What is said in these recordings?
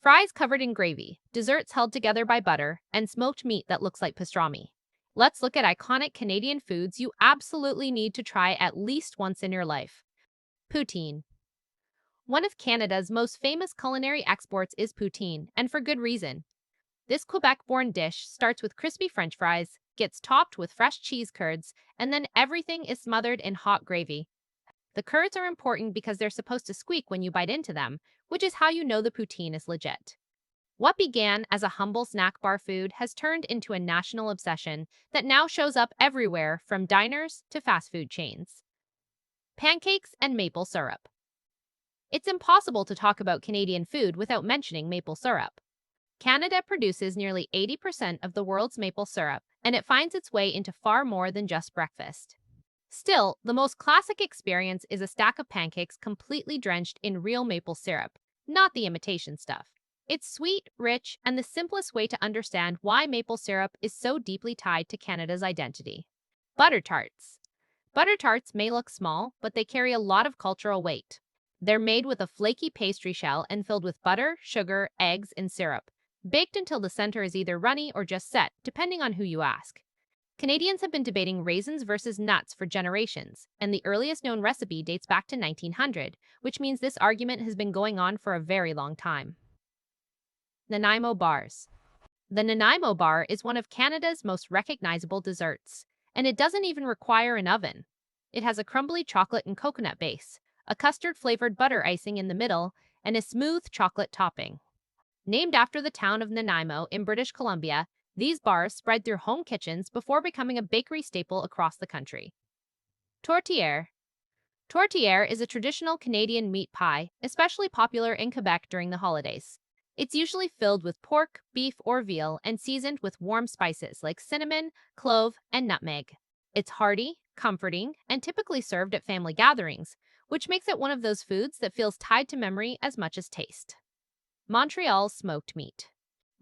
Fries covered in gravy, desserts held together by butter, and smoked meat that looks like pastrami. Let's look at iconic Canadian foods you absolutely need to try at least once in your life. Poutine. One of Canada's most famous culinary exports is poutine, and for good reason. This Quebec-born dish starts with crispy French fries, gets topped with fresh cheese curds, and then everything is smothered in hot gravy. The curds are important because they're supposed to squeak when you bite into them, which is how you know the poutine is legit. What began as a humble snack bar food has turned into a national obsession that now shows up everywhere from diners to fast food chains. Pancakes and maple syrup. It's impossible to talk about Canadian food without mentioning maple syrup. Canada produces nearly 80% of the world's maple syrup, and it finds its way into far more than just breakfast. Still, the most classic experience is a stack of pancakes completely drenched in real maple syrup, not the imitation stuff. It's sweet, rich, and the simplest way to understand why maple syrup is so deeply tied to Canada's identity. Butter tarts. Butter tarts may look small, but they carry a lot of cultural weight. They're made with a flaky pastry shell and filled with butter, sugar, eggs, and syrup, baked until the center is either runny or just set, depending on who you ask. Canadians have been debating raisins versus nuts for generations, and the earliest known recipe dates back to 1900, which means this argument has been going on for a very long time. Nanaimo Bars. The Nanaimo bar is one of Canada's most recognizable desserts, and it doesn't even require an oven. It has a crumbly chocolate and coconut base, a custard-flavored butter icing in the middle, and a smooth chocolate topping. Named after the town of Nanaimo in British Columbia, these bars spread through home kitchens before becoming a bakery staple across the country. Tourtière. Tourtière is a traditional Canadian meat pie, especially popular in Quebec during the holidays. It's usually filled with pork, beef, or veal and seasoned with warm spices like cinnamon, clove, and nutmeg. It's hearty, comforting, and typically served at family gatherings, which makes it one of those foods that feels tied to memory as much as taste. Montreal smoked meat.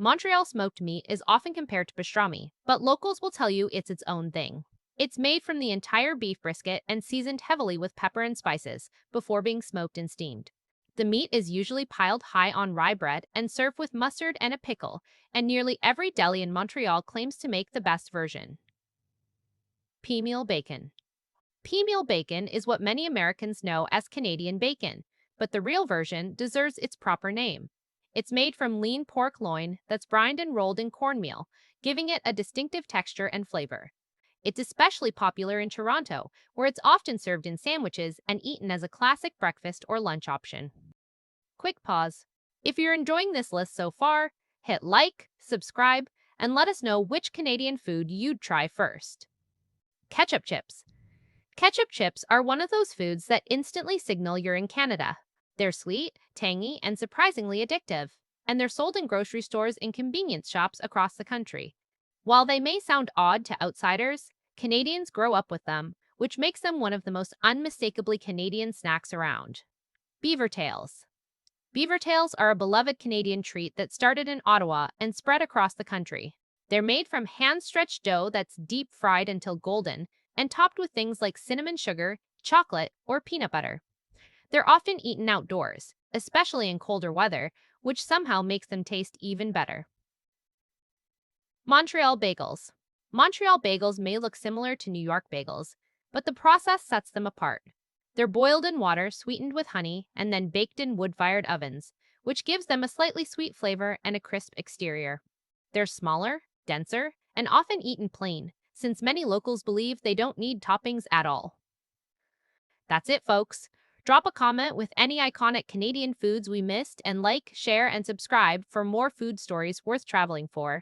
Montreal smoked meat is often compared to pastrami, but locals will tell you it's its own thing. It's made from the entire beef brisket and seasoned heavily with pepper and spices before being smoked and steamed. The meat is usually piled high on rye bread and served with mustard and a pickle, and nearly every deli in Montreal claims to make the best version. Peameal bacon. Peameal bacon is what many Americans know as Canadian bacon, but the real version deserves its proper name. It's made from lean pork loin that's brined and rolled in cornmeal, giving it a distinctive texture and flavor. It's especially popular in Toronto, where it's often served in sandwiches and eaten as a classic breakfast or lunch option. Quick pause. If you're enjoying this list so far, hit like, subscribe, and let us know which Canadian food you'd try first. Ketchup chips. Ketchup chips are one of those foods that instantly signal you're in Canada. They're sweet, tangy, and surprisingly addictive, and they're sold in grocery stores and convenience shops across the country. While they may sound odd to outsiders, Canadians grow up with them, which makes them one of the most unmistakably Canadian snacks around. BeaverTails. BeaverTails are a beloved Canadian treat that started in Ottawa and spread across the country. They're made from hand-stretched dough that's deep-fried until golden and topped with things like cinnamon sugar, chocolate, or peanut butter. They're often eaten outdoors, especially in colder weather, which somehow makes them taste even better. Montreal Bagels. Montreal bagels may look similar to New York bagels, but the process sets them apart. They're boiled in water, sweetened with honey, and then baked in wood-fired ovens, which gives them a slightly sweet flavor and a crisp exterior. They're smaller, denser, and often eaten plain, since many locals believe they don't need toppings at all. That's it, folks. Drop a comment with any iconic Canadian foods we missed and like, share, and subscribe for more food stories worth traveling for.